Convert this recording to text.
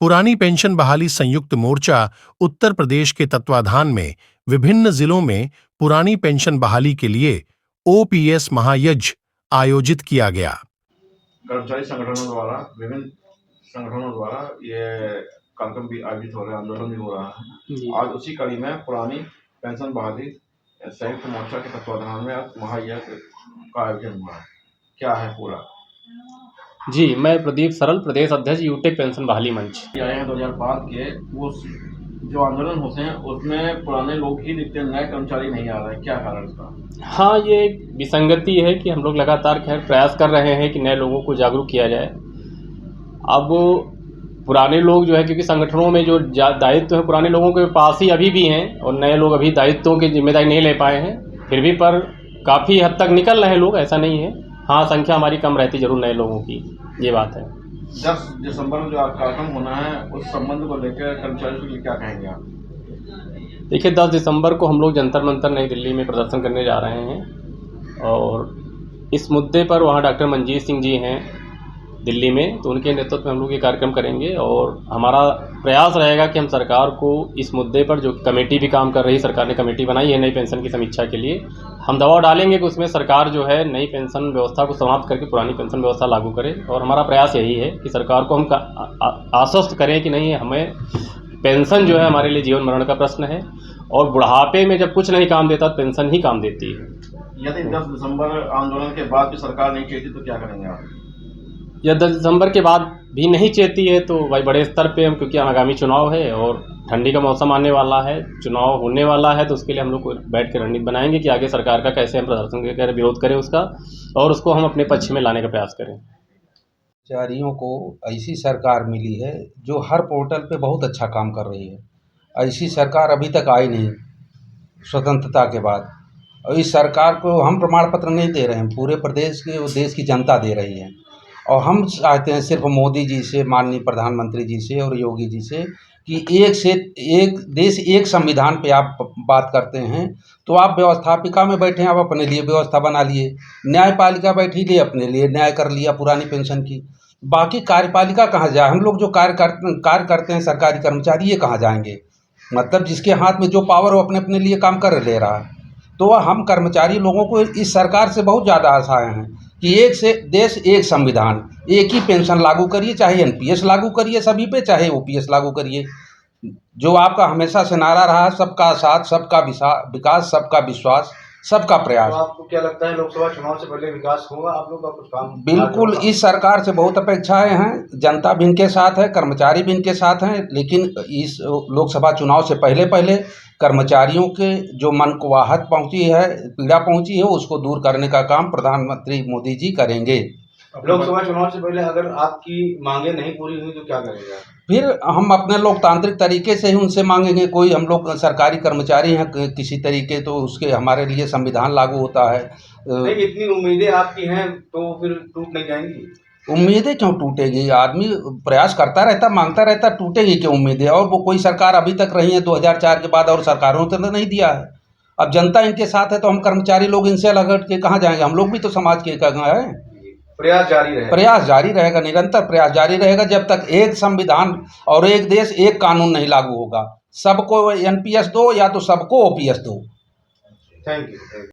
पुरानी पेंशन बहाली संयुक्त मोर्चा उत्तर प्रदेश के तत्वाधान में विभिन्न जिलों में पुरानी पेंशन बहाली के लिए ओपीएस महायज्ञ आयोजित किया गया। कर्मचारी संगठनों द्वारा विभिन्न संगठनों द्वारा ये कार्यक्रम भी आयोजित हो रहा है, आंदोलन भी हो रहा है। आज उसी कड़ी में पुरानी पेंशन बहाली संयुक्त मोर्चा के तत्वाधान में महायज्ञ का आयोजन हुआ है। क्या है पूरा? जी, मैं प्रदीप सरल, प्रदेश अध्यक्ष यूटेक पेंशन बहाली मंच। आए हैं 2005 के वो जो आंदोलन होते हैं उसमें पुराने लोग ही दिखते हैं, नए कर्मचारी नहीं आ रहे, क्या कारण इसका? हाँ, ये एक विसंगति है कि हम लोग लगातार खैर प्रयास कर रहे हैं कि नए लोगों को जागरूक किया जाए। अब पुराने लोग जो है, क्योंकि संगठनों में जो दायित्व है पुराने लोगों के पास ही अभी भी हैं और नए लोग अभी दायित्वों की जिम्मेदारी नहीं ले पाए हैं, फिर भी पर काफ़ी हद तक निकल रहे हैं लोग, ऐसा नहीं है। हाँ, संख्या हमारी कम रहती जरूर नए लोगों की, ये बात है। 10 दिसंबर में जो कार्यक्रम होना है उस संबंध को लेकर कर्मचारियों के लिए क्या कहेंगे आप? देखिए, 10 दिसंबर को हम लोग जंतर मंतर नई दिल्ली में प्रदर्शन करने जा रहे हैं और इस मुद्दे पर वहाँ डॉक्टर मंजीत सिंह जी हैं दिल्ली में, तो उनके नेतृत्व में हम लोग ये कार्यक्रम करेंगे और हमारा प्रयास रहेगा कि हम सरकार को इस मुद्दे पर, जो कमेटी भी काम कर रही है, सरकार ने कमेटी बनाई है नई पेंशन की समीक्षा के लिए, हम दबाव डालेंगे कि उसमें सरकार जो है नई पेंशन व्यवस्था को समाप्त करके पुरानी पेंशन व्यवस्था लागू करे। और हमारा प्रयास यही है कि सरकार को हम आश्वस्त करें कि नहीं, हमें पेंशन जो है हमारे लिए जीवन मरण का प्रश्न है और बुढ़ापे में जब कुछ नहीं काम देता तो पेंशन ही काम देती है। यदि 10 दिसंबर आंदोलन के बाद भी सरकार नहीं चेती तो क्या करेंगे आप? या 10 दिसंबर के बाद भी नहीं चेती है तो भाई बड़े स्तर पे हम, क्योंकि आगामी चुनाव है और ठंडी का मौसम आने वाला है, चुनाव होने वाला है, तो उसके लिए हम लोग बैठ के रणनीति बनाएंगे कि आगे सरकार का कैसे हम प्रदर्शन करें, विरोध करें उसका और उसको हम अपने पक्ष में लाने का प्रयास करें। कर्मचारियों को ऐसी सरकार मिली है जो हर पोर्टल पे बहुत अच्छा काम कर रही है। ऐसी सरकार अभी तक आई नहीं स्वतंत्रता के बाद, और इस सरकार को हम प्रमाण पत्र नहीं दे रहे हैं, पूरे प्रदेश के और देश की जनता दे रही है। और हम चाहते हैं सिर्फ मोदी जी से, माननीय प्रधानमंत्री जी से और योगी जी से कि एक से एक देश एक संविधान पे आप बात करते हैं तो आप व्यवस्थापिका में बैठे, आप अपने लिए व्यवस्था बना लिए, न्यायपालिका बैठी लिए, अपने लिए न्याय कर लिया पुरानी पेंशन की, बाकी कार्यपालिका कहाँ जाए? हम लोग जो कार्य करते हैं सरकारी कर्मचारी, ये कहाँ जाएंगे? मतलब जिसके हाथ में जो पावर वो अपने अपने लिए काम कर ले रहा है। तो हम कर्मचारी लोगों को इस सरकार से बहुत ज़्यादा आशाएं हैं कि एक से देश एक संविधान, एक ही पेंशन लागू करिए, चाहे एनपीएस लागू करिए सभी पे, चाहे ओपीएस लागू करिए। जो आपका हमेशा से नारा रहा, सबका साथ, सबका विकास, सबका विश्वास, सबका प्रयास। तो आपको क्या लगता है लोकसभा चुनाव से पहले विकास होगा? आप लोग का कुछ काम? बिल्कुल, इस सरकार से बहुत अपेक्षाएं हैं, जनता भी इनके साथ है, कर्मचारी भी इनके साथ हैं, लेकिन इस लोकसभा चुनाव से पहले कर्मचारियों के जो मन को आहत पहुंची है, पीड़ा पहुंची है, उसको दूर करने का काम प्रधानमंत्री मोदी जी करेंगे। लोकसभा चुनाव से पहले अगर आपकी मांगे नहीं पूरी हुई तो क्या करेगा? फिर हम अपने लोकतांत्रिक तरीके से ही उनसे मांगेंगे। कोई हम लोग सरकारी कर्मचारी हैं किसी तरीके, तो उसके हमारे लिए संविधान लागू होता है। नहीं, इतनी उम्मीदें आपकी हैं तो फिर टूट नहीं जाएंगी? उम्मीदें क्यों टूटेगी? आदमी प्रयास करता रहता, मांगता रहता, टूटेगी क्यों उम्मीदें? और वो कोई सरकार अभी तक रही है 2004 के बाद, और सरकारों ने तो नहीं दिया है। अब जनता इनके साथ है तो हम कर्मचारी लोग इनसे अलग हट के कहाँ जाएंगे? हम लोग भी तो समाज के एक हैं। प्रयास जारी रहेगा, प्रयास जारी रहेगा, निरंतर प्रयास जारी रहेगा जब तक एक संविधान और एक देश एक कानून नहीं लागू होगा। सबको एनपीएस दो या तो सबको ओपीएस दो। Thank you.